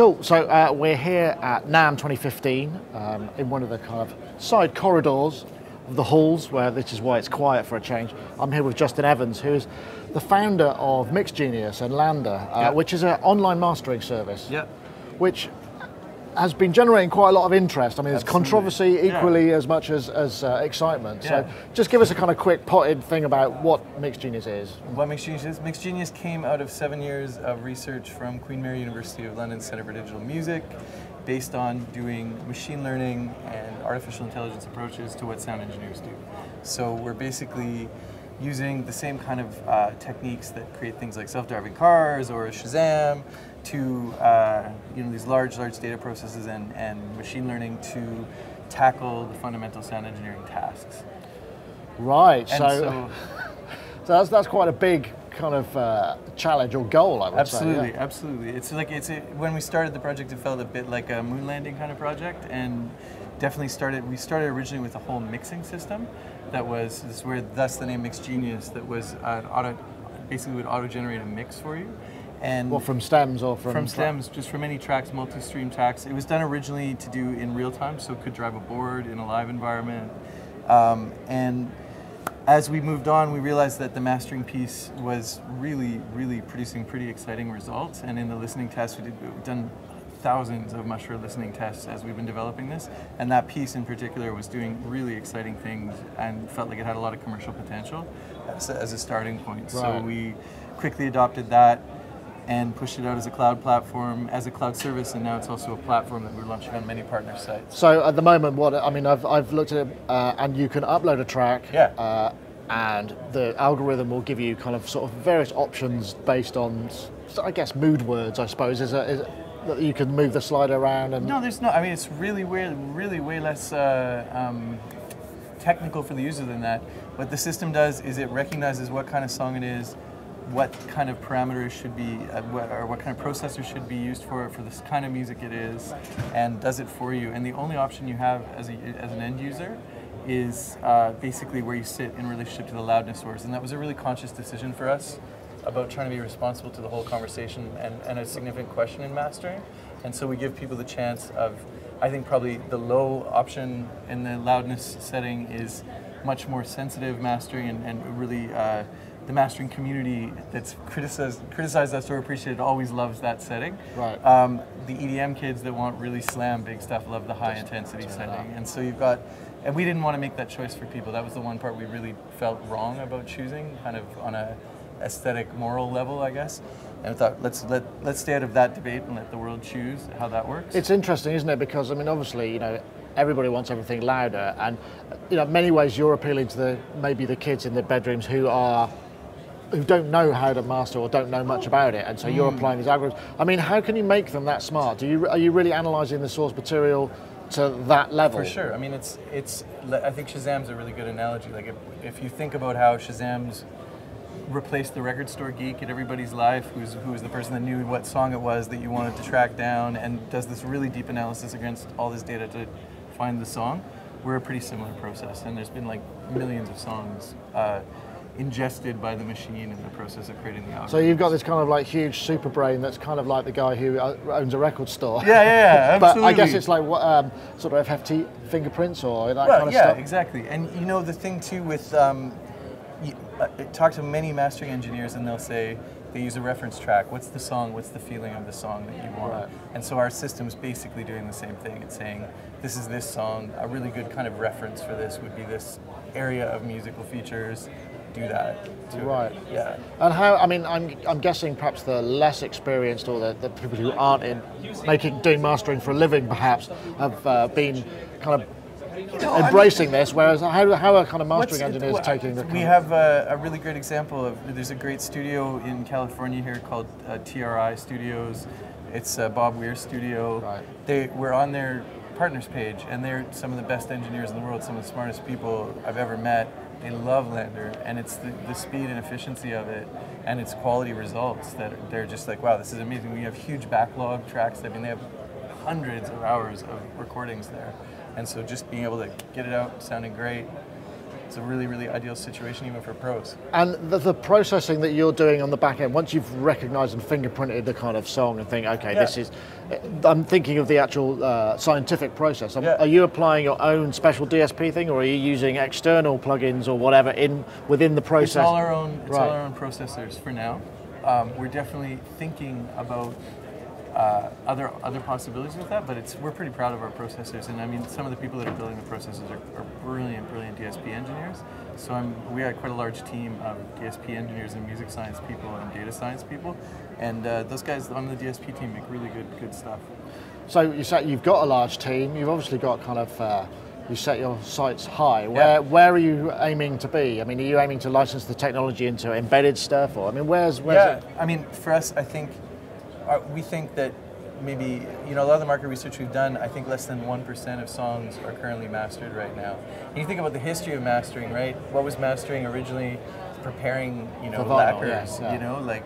Cool. So we're here at NAMM 2015 in one of the kind of side corridors of the halls, where this is why it's quiet for a change. I'm here with Justin Evans, who is the founder of MixGenius and LANDR, which is an online mastering service, which has been generating quite a lot of interest. I mean, there's controversy equally as much as excitement. So just give us a kind of quick potted thing about what MixGenius is. What MixGenius is? MixGenius came out of 7 years of research from Queen Mary University of London Centre for Digital Music, based on doing machine learning and artificial intelligence approaches to what sound engineers do. So we're basically using the same kind of techniques that create things like self-driving cars or Shazam to these large data processes and machine learning to tackle the fundamental sound engineering tasks. Right. So that's quite a big kind of challenge or goal, I would say. Absolutely. When we started the project, it felt a bit like a moon landing kind of project, and definitely we started originally with a whole mixing system that was thus the name MixGenius, that was basically would auto-generate a mix for you. And well, from stems or from stems, just from any tracks, multi-stream tracks. It was done originally to do in real time, so it could drive a board in a live environment. And as we moved on, we realized that the mastering piece was really producing pretty exciting results. And in the listening tests, we've done thousands of mushroom listening tests as we've been developing this. And that piece in particular was doing really exciting things and felt like it had a lot of commercial potential as a starting point. Right. So we quickly adopted that and pushed it out as a cloud platform, as a cloud service, and now it's also a platform that we're launching on many partner sites. So at the moment, I've looked at it, and you can upload a track, and the algorithm will give you kind of sort of various options based on, I guess, mood words, I suppose. Is that you can move the slider around? And no, there's no. I mean, it's really way less technical for the user than that. What the system does is it recognizes what kind of song it is, what kind of parameters should be, or what kind of processor should be used for this kind of music it is, and does it for you. And the only option you have as an end user is basically where you sit in relationship to the loudness source. And that was a really conscious decision for us about trying to be responsible to the whole conversation and a significant question in mastering. And so we give people the chance of, I think probably the low option in the loudness setting is much more sensitive mastering, and really the mastering community that's criticized us or appreciated always loves that setting. Right. The EDM kids that want really slam big stuff love the high intensity setting. And so you've got, and we didn't want to make that choice for people. That was the one part we really felt wrong about choosing, kind of on a aesthetic, moral level, I guess. And I thought, let's stay out of that debate and let the world choose how that works. It's interesting, isn't it? Because I mean, obviously, everybody wants everything louder, and in many ways, you're appealing to maybe the kids in their bedrooms who don't know how to master or don't know much about it, and so you're applying these algorithms. I mean, how can you make them that smart? Are you really analysing the source material to that level? For sure. I mean, I think Shazam's a really good analogy. Like if you think about how Shazam's replaced the record store geek in everybody's life, who was the person that knew what song it was that you wanted to track down, and does this really deep analysis against all this data to find the song. We're a pretty similar process, and there's been like millions of songs ingested by the machine in the process of creating the algorithm. So you've got this kind of like huge super brain that's kind of like the guy who owns a record store. Yeah, absolutely. But I guess it's like what sort of FFT fingerprints or that kind of stuff. Yeah, exactly. And the thing too with talk to many mastering engineers, and they'll say they use a reference track. What's the song? What's the feeling of the song that you want? Right. And so our system's basically doing the same thing. It's saying, this is this song. A really good kind of reference for this would be this area of musical features. Do that. Right. Yeah. And how? I mean, I'm guessing perhaps the less experienced or the people who aren't doing mastering for a living perhaps have been kind of embracing this, whereas how are kind of mastering engineers taking the... We have a really great example of, there's a great studio in California here called TRI Studios. It's Bob Weir's studio. Right. We're on their partners page, and they're some of the best engineers in the world, some of the smartest people I've ever met. They love LANDR, and it's the speed and efficiency of it, and its quality results that they're just like, wow, this is amazing. We have huge backlog tracks. I mean, they have hundreds of hours of recordings there. And so just being able to get it out sounding great it's a really, really ideal situation even for pros. And the processing that you're doing on the back end, once you've recognized and fingerprinted the kind of song and think, okay, this is, I'm thinking of the actual scientific process. Are you applying your own special DSP thing, or are you using external plugins or whatever within the process? It's all our own, all our own processors for now. We're definitely thinking about other possibilities with that, but we're pretty proud of our processors, and I mean some of the people that are building the processors are brilliant DSP engineers. So we had quite a large team of DSP engineers and music science people and data science people, and those guys on the DSP team make really good stuff. So you said you've got a large team. You've obviously got kind of you set your sights high. Where are you aiming to be? I mean, are you aiming to license the technology into embedded stuff, or I mean, where's it? I mean, for us, I think. We think that maybe, a lot of the market research we've done, I think less than 1% of songs are currently mastered right now. And you think about the history of mastering, right? What was mastering originally? Preparing, for lacquers, vinyl,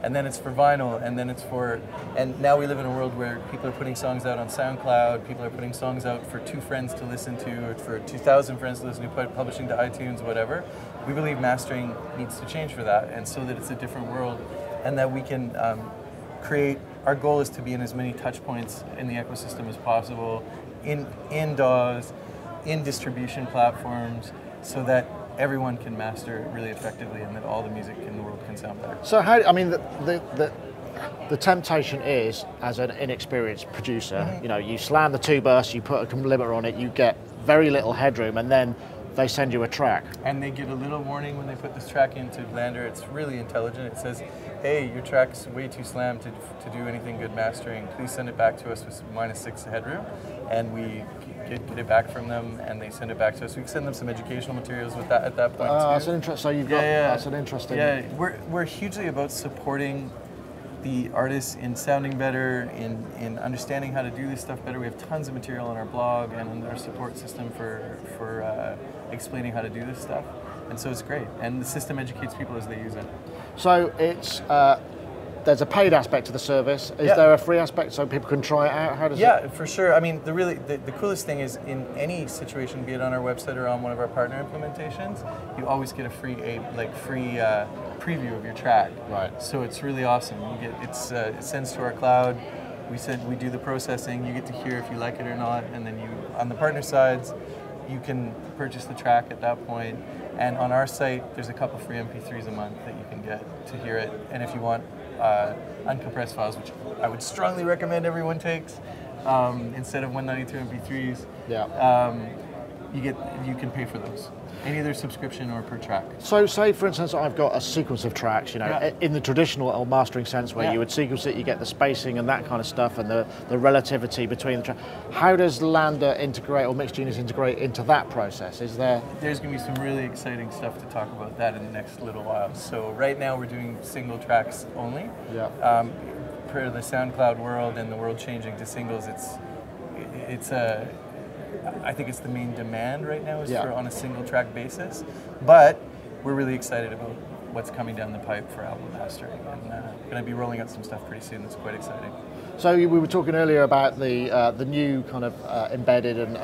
and then it's for vinyl, and then it's and now we live in a world where people are putting songs out on SoundCloud, people are putting songs out for 2 friends to listen to, or for 2,000 friends to listen to, publishing to iTunes, whatever. We believe mastering needs to change for that, and so that it's a different world, and that we can our goal is to be in as many touch points in the ecosystem as possible, in DAWs, in distribution platforms, so that everyone can master it really effectively, and that all the music in the world can sound better. So the temptation is, as an inexperienced producer, you slam the 2 bursts, you put a limiter on it, you get very little headroom, and then they send you a track. And they get a little warning when they put this track into LANDR. It's really intelligent. It says, hey, your track's way too slammed to do anything good mastering. Please send it back to us with -6 headroom. And we get it back from them, and they send it back to us. We can send them some educational materials with that at that point too. That's interesting. So you've got that's an interesting. Yeah, we're hugely about supporting the artists in sounding better, in understanding how to do this stuff better. We have tons of material on our blog and on our support system for explaining how to do this stuff, and so it's great. And the system educates people as they use it. So it's there's a paid aspect to the service. Is there a free aspect so people can try it out? How does it? For sure. I mean, the coolest thing is in any situation, be it on our website or on one of our partner implementations, you always get a free preview of your track. Right. So it's really awesome. You get it sends to our cloud. We do the processing. You get to hear if you like it or not, and then on the partner sides, you can purchase the track at that point. And on our site, there's a couple free MP3s a month that you can get to hear it. And if you want uncompressed files, which I would strongly recommend everyone takes, instead of 192 MP3s, you can pay for those. in either subscription or per track. So say, for instance, I've got a sequence of tracks, you know, in the traditional mastering sense where you would sequence it, you get the spacing and that kind of stuff and the relativity between the tracks. How does LANDR integrate or MixGenius integrate into that process? Is there... There's going to be some really exciting stuff to talk about that in the next little while. So right now we're doing single tracks only. Yeah. For the SoundCloud world and the world changing to singles, I think it's the main demand right now is for on a single track basis, but we're really excited about what's coming down the pipe for album mastering, and going to be rolling out some stuff pretty soon that's quite exciting. So we were talking earlier about the new kind of embedded and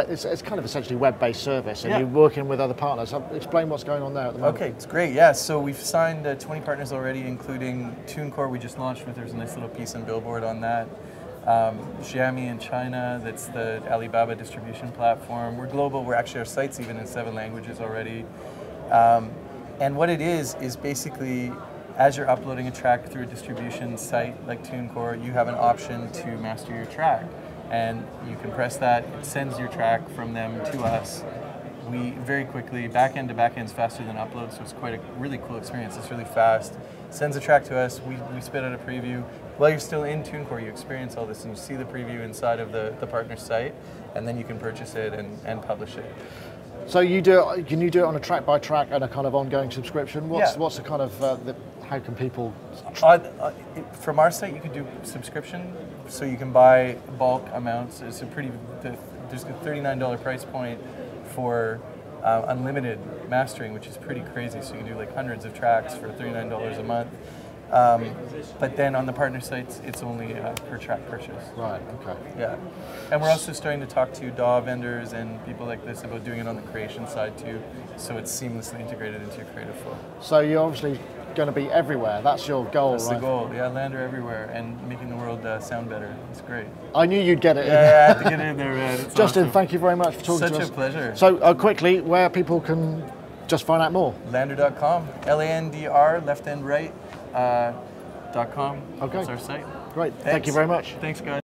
it's kind of essentially web-based service, and you're working with other partners. Explain what's going on there at the moment. Okay, it's great. Yeah, so we've signed 20 partners already, including TuneCore we just launched with. There's a nice little piece on Billboard on that. Xiaomi in China, that's the Alibaba distribution platform. We're global. We're actually, our site's even in 7 languages already. And what it is basically, as you're uploading a track through a distribution site like TuneCore, you have an option to master your track. And you can press that, it sends your track from them to us. We very quickly, back-end to back-end is faster than upload, so it's quite a really cool experience. It's really fast. Sends a track to us, we spit out a preview. While you're still in TuneCore, you experience all this and you see the preview inside of the partner site, and then you can purchase it and publish it. So can you do it on a track by track and a kind of ongoing subscription? What's the kind of, how can people? From our site, you can do subscription, so you can buy bulk amounts. It's there's a $39 price point for unlimited mastering, which is pretty crazy. So you can do like hundreds of tracks for $39 a month. But then on the partner sites, it's only per track purchase. Right, okay. Yeah. And we're also starting to talk to DAW vendors and people like this about doing it on the creation side too, so it's seamlessly integrated into your creative flow. So you're obviously going to be everywhere. That's your goal, That's right? the goal. Yeah, LANDR everywhere and making the world sound better. It's great. I knew you'd get it. Yeah, I had to get in there, man. It's Justin, awesome. thank you very much for talking to us. Such a pleasure. So quickly, where people can just find out more? LANDR.com. LANDR, left and right. .com. Okay. That's our site. Great. Thanks. Thank you very much. Thanks, guys.